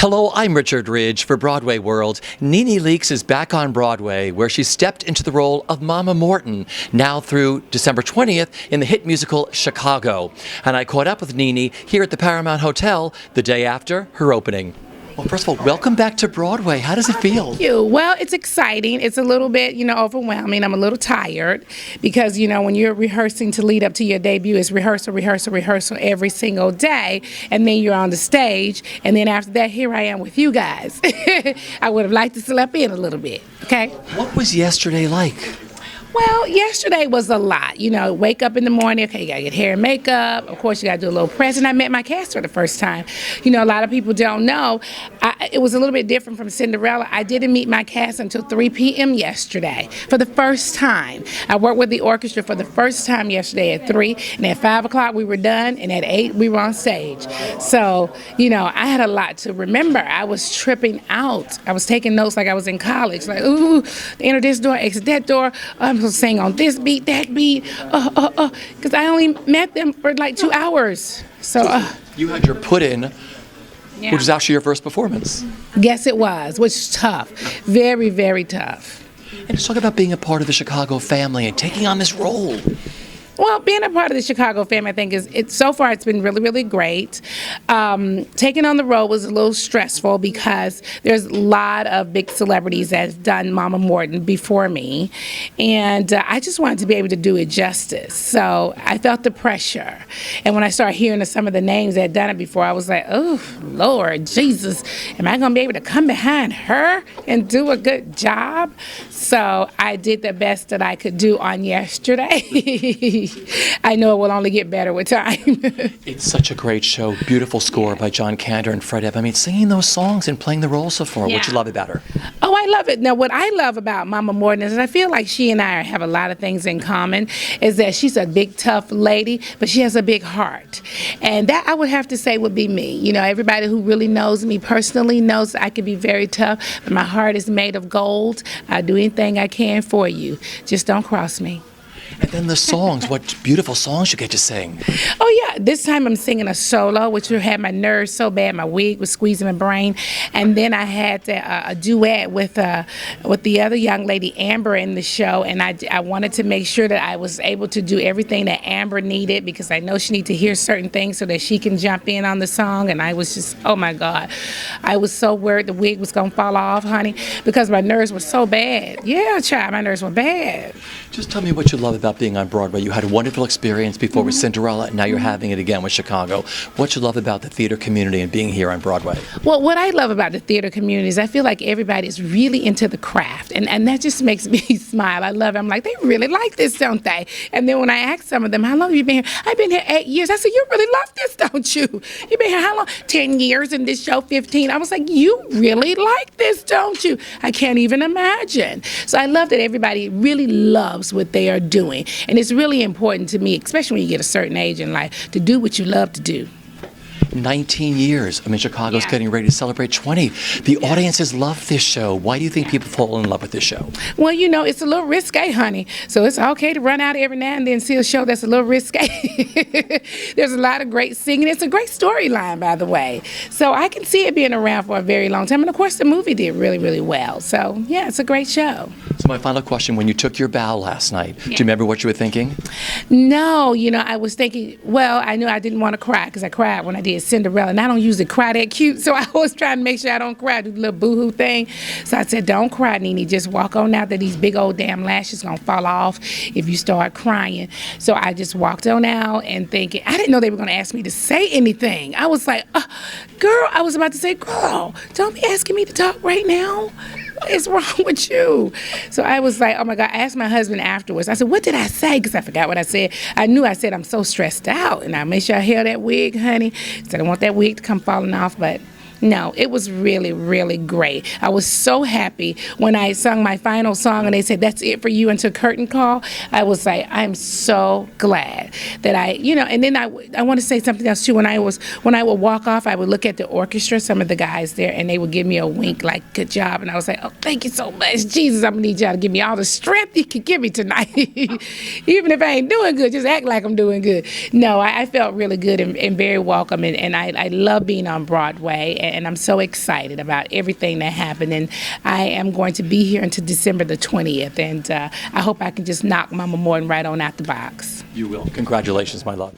Hello, I'm Richard Ridge for Broadway World. NeNe Leakes is back on Broadway, where she stepped into the role of Mama Morton, now through December 20th in the hit musical Chicago. And I caught up with NeNe here at the Paramount Hotel the day after her opening. Well, first of all, welcome back to Broadway. How does it feel? Thank you. Well, it's exciting. It's a little bit, overwhelming. I'm a little tired because, when you're rehearsing to lead up to your debut, it's rehearsal, rehearsal, rehearsal every single day. And then you're on the stage. And then after that, here I am with you guys. I would have liked to sleep in a little bit, okay? What was yesterday like? Well, yesterday was a lot. Wake up in the morning, okay, you gotta get hair and makeup. Of course, you gotta do a little press. And I met my cast for the first time. A lot of people don't know. It was a little bit different from Cinderella. I didn't meet my cast until 3 p.m. yesterday for the first time. I worked with the orchestra for the first time yesterday at 3, and at 5 o'clock we were done, and at 8 we were on stage. So, I had a lot to remember. I was tripping out. I was taking notes like I was in college, like, ooh, enter this door, exit that door. I'm supposed to sing on this beat, that beat, because I only met them for like 2 hours. So you had your put-in, yeah. Which was actually your first performance. Yes, it was, which is tough, very, very tough. And just talk about being a part of the Chicago family and taking on this role. Well, being a part of the Chicago family, I think so far it's been really, really great. Taking on the role was a little stressful because there's a lot of big celebrities that have done Mama Morton before me, and I just wanted to be able to do it justice. So I felt the pressure, and when I started hearing some of the names that had done it before, I was like, oh, Lord Jesus, am I going to be able to come behind her and do a good job? So I did the best that I could do on yesterday. I know it will only get better with time. It's such a great show. Beautiful score by John Kander and Fred Ebb. I mean, singing those songs and playing the role so far. Yeah. What you love about her? Oh, I love it. Now, what I love about Mama Morton is I feel like she and I have a lot of things in common, is that she's a big, tough lady, but she has a big heart. And that, I would have to say, would be me. Everybody who really knows me personally knows I can be very tough, but my heart is made of gold. I'll do anything I can for you. Just don't cross me. And then the songs, what beautiful songs you get to sing. Oh, yeah. This time I'm singing a solo, which had my nerves so bad, my wig was squeezing my brain. And then I had a duet with the other young lady, Amber, in the show. And I wanted to make sure that I was able to do everything that Amber needed, because I know she needs to hear certain things so that she can jump in on the song. And I was just, oh, my God. I was so worried the wig was going to fall off, honey, because my nerves were so bad. Yeah, child, my nerves were bad. Just tell me what you love about being on Broadway. You had a wonderful experience before with Cinderella, and now you're having it again with Chicago. What you love about the theater community and being here on Broadway? Well, what I love about the theater community is I feel like everybody is really into the craft, and that just makes me smile. I love it. I'm like, they really like this, don't they? And then when I ask some of them, how long have you been here? I've been here 8 years. I said, you really love this, don't you? You've been here how long? 10 years, in this show 15. I was like, you really like this, don't you? I can't even imagine. So I love that everybody really loves what they are doing. And it's really important to me, especially when you get a certain age in life, to do what you love to do. 19 years. I mean, Chicago's getting ready to celebrate 20. The audiences love this show. Why do you think people fall in love with this show? Well, it's a little risque, honey. So it's okay to run out every now and then and see a show that's a little risque. There's a lot of great singing. It's a great storyline, by the way. So I can see it being around for a very long time. And, of course, the movie did really, really well. So, yeah, it's a great show. So my final question, when you took your bow last night, do you remember what you were thinking? No, I was thinking, well, I knew I didn't want to cry because I cried when I did Cinderella, and I don't usually cry that cute, so I was trying to make sure I don't cry, do the little boo-hoo thing. So I said, don't cry, NeNe, just walk on out, that these big old damn lashes gonna fall off if you start crying. So I just walked on out and thinking, I didn't know they were gonna ask me to say anything. I was like, girl, I was about to say, girl, don't be asking me to talk right now. What is wrong with you? So I was like, oh my God, I asked my husband afterwards. I said, what did I say? Because I forgot what I said. I knew I said I'm so stressed out, and I made sure I held that wig, honey. So I don't want that wig to come falling off, but no, it was really, really great. I was so happy when I sung my final song and they said, that's it for you until curtain call. I was like, I'm so glad that and then I want to say something else too. When I would walk off, I would look at the orchestra, some of the guys there, and they would give me a wink like, good job. And I was like, oh, thank you so much. Jesus, I'm going to need y'all to give me all the strength you can give me tonight. Even if I ain't doing good, just act like I'm doing good. No, I felt really good and very welcome. And I love being on Broadway. and I'm so excited about everything that happened. And I am going to be here until December the 20th, and I hope I can just knock Mama Morton right on out the box. You will. Congratulations, my love.